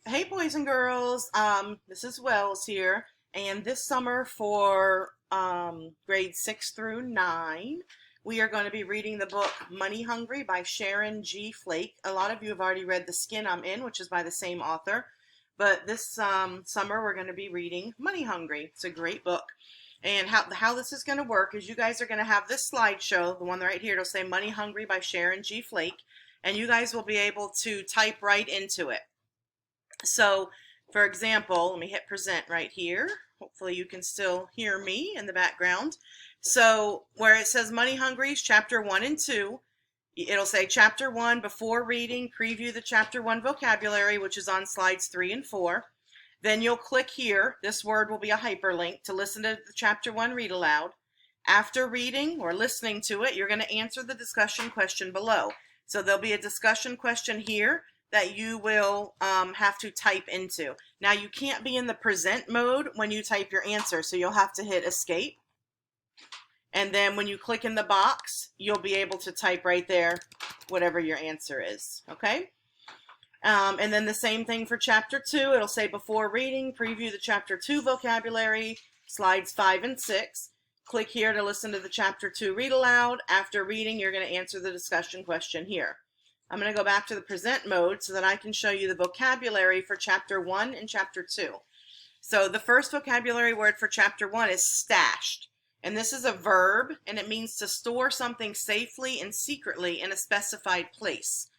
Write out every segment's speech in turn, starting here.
Hey, boys and girls. This is Wells here, and this summer for grades 6 through 9, we are going to be reading the book Money Hungry by Sharon G. Flake. A lot of you have already read The Skin I'm In, which is by the same author, but this summer we're going to be reading Money Hungry. It's a great book. And how this is going to work is you guys are going to have this slideshow, the one right here. It'll say Money Hungry by Sharon G. Flake, and you guys will be able to type right into it. So, for example, let me hit present right here. Hopefully you can still hear me in the background. So, where it says Money Hungry's chapter 1 and 2, it'll say chapter 1 before reading, preview the chapter 1 vocabulary, which is on slides 3 and 4. Then you'll click here. This word will be a hyperlink to listen to the chapter 1 read aloud. After reading or listening to it, you're going to answer the discussion question below. So there'll be a discussion question here that you will have to type into. Now you can't be in the present mode when you type your answer, so you'll have to hit escape. And then when you click in the box, you'll be able to type right there whatever your answer is, okay? And then the same thing for chapter 2. It'll say before reading, preview the chapter 2 vocabulary, slides 5 and 6. Click here to listen to the chapter 2 read aloud. After reading, you're going to answer the discussion question here. I'm going to go back to the present mode so that I can show you the vocabulary for chapter 1 and chapter 2. So the first vocabulary word for chapter 1 is stashed. And this is a verb, and it means to store something safely and secretly in a specified place.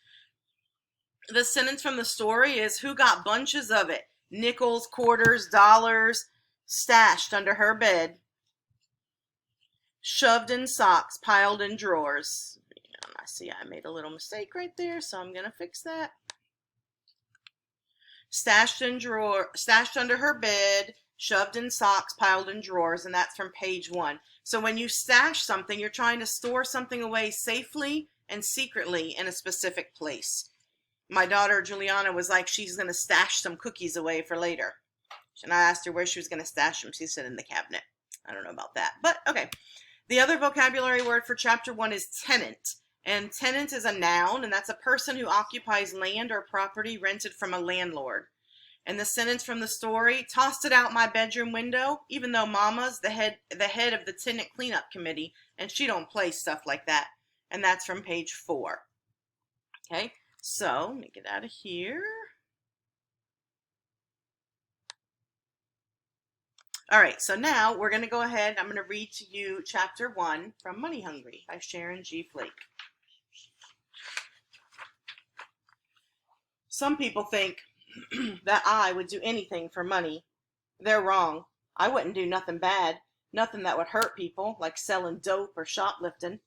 The sentence from the story is, who got bunches of it? Nickels, quarters, dollars, stashed under her bed, shoved in socks, piled in drawers. I see I made a little mistake right there, so I'm going to fix that. Stashed under her bed, shoved in socks, piled in drawers, and that's from page 1. So when you stash something, you're trying to store something away safely and secretly in a specific place. My daughter Juliana was like, she's going to stash some cookies away for later. And I asked her where she was going to stash them. She said in the cabinet. I don't know about that, but okay. The other vocabulary word for chapter 1 is tenant. And tenant is a noun, and that's a person who occupies land or property rented from a landlord. And the sentence from the story, tossed it out my bedroom window, even though Mama's the head of the tenant cleanup committee, and she don't play stuff like that. And that's from page 4. Okay, so let me get out of here. All right, so now we're going to go ahead. I'm going to read to you chapter 1 from Money Hungry by Sharon G. Flake. Some people think that I would do anything for money. They're wrong. I wouldn't do nothing bad, nothing that would hurt people, like selling dope or shoplifting.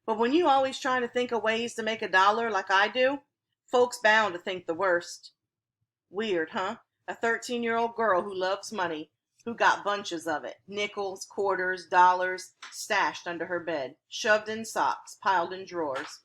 But when you always trying to think of ways to make $1 like I do, folks bound to think the worst. Weird, huh? A 13-year-old girl who loves money, who got bunches of it, nickels, quarters, dollars, stashed under her bed, shoved in socks, piled in drawers.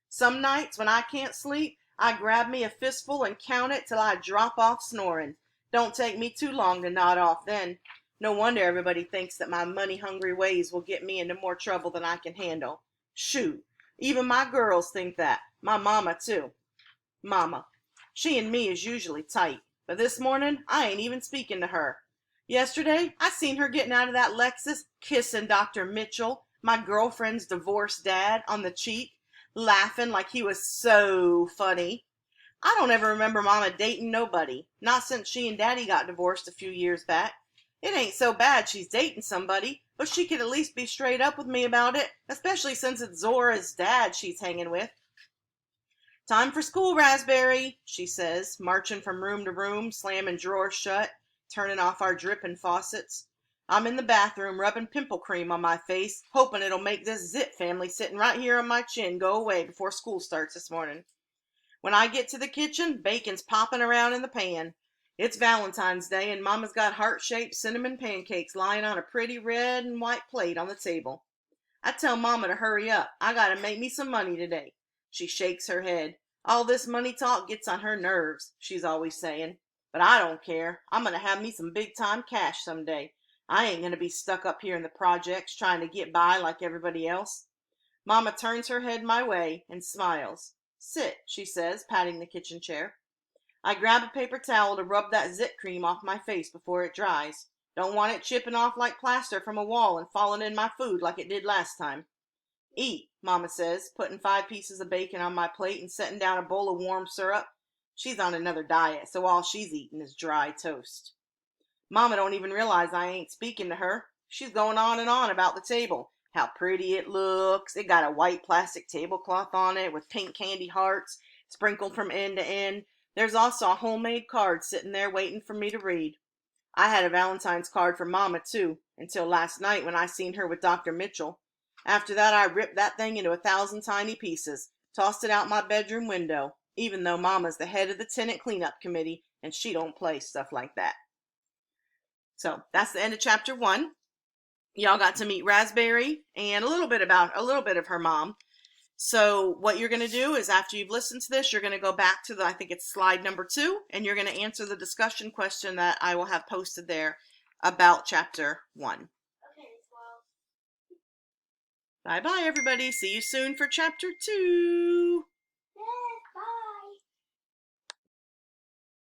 Some nights when I can't sleep, I grab me a fistful and count it till I drop off snoring. Don't take me too long to nod off then. No wonder everybody thinks that my money-hungry ways will get me into more trouble than I can handle. Shoot, even my girls think that. My mama, too. Mama. She and me is usually tight, but this morning I ain't even speaking to her. Yesterday, I seen her getting out of that Lexus, kissing Dr. Mitchell, my girlfriend's divorced dad, on the cheek, laughing like he was so funny. I don't ever remember Mama dating nobody, not since she and Daddy got divorced a few years back. It ain't so bad she's dating somebody, but she could at least be straight up with me about it, especially since it's Zora's dad she's hanging with. Time for school, Raspberry, she says, marching from room to room, slamming drawers shut, turning off our dripping faucets. I'm in the bathroom rubbing pimple cream on my face, hoping it'll make this Zip family sitting right here on my chin go away before school starts this morning. When I get to the kitchen, bacon's popping around in the pan. It's Valentine's Day, and Mama's got heart-shaped cinnamon pancakes lying on a pretty red and white plate on the table. I tell Mama to hurry up. I gotta make me some money today. She shakes her head. All this money talk gets on her nerves, she's always saying. But I don't care. I'm gonna have me some big-time cash someday. I ain't gonna be stuck up here in the projects trying to get by like everybody else. Mama turns her head my way and smiles. Sit, she says, patting the kitchen chair. I grab a paper towel to rub that zit cream off my face before it dries. Don't want it chipping off like plaster from a wall and falling in my food like it did last time. Eat, Mama says, putting 5 pieces of bacon on my plate and setting down a bowl of warm syrup. She's on another diet, so all she's eating is dry toast. Mama don't even realize I ain't speaking to her. She's going on and on about the table. How pretty it looks. It got a white plastic tablecloth on it with pink candy hearts sprinkled from end to end. There's also a homemade card sitting there waiting for me to read. I had a Valentine's card for Mama too, until last night when I seen her with Dr. Mitchell. After that I ripped that thing into 1,000 tiny pieces, tossed it out my bedroom window, even though Mama's the head of the tenant cleanup committee and she don't play stuff like that. So that's the end of chapter 1. Y'all got to meet Raspberry and a little bit of her mom. So what you're going to do is after you've listened to this, you're going to go back to I think it's slide number 2, and you're going to answer the discussion question that I will have posted there about chapter 1. Okay, well. Bye-bye, everybody. See you soon for chapter 2.